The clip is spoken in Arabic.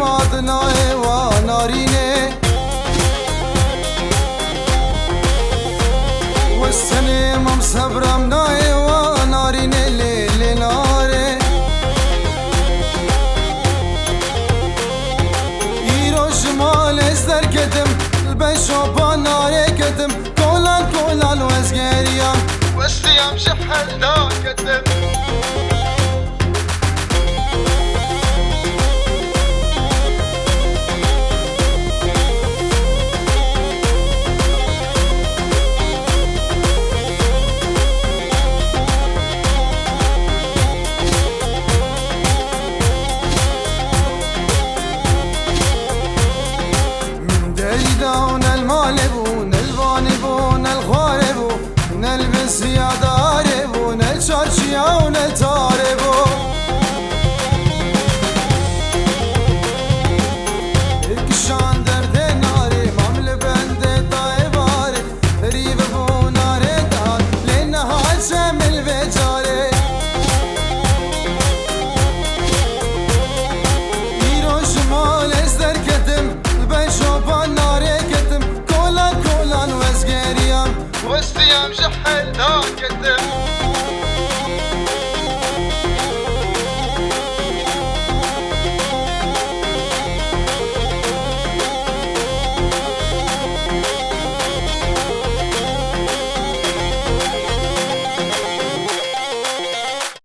مادنا و نارینه و سنم صبرم نای و نارینه لیل ناره ایرو شمال استر کدم البشو با ناره کدم کولان و ازگریم وستیم شحل دا کدم دون المالبون البانبون الخاربون البس يا داربون الشرشيون التاربون الكشان درد ناري ممل بند طيباري ريب بو ناري دار لنها شمل بجاري ايرو شمال ازدر كتم البشو باناري وستيام شحل دا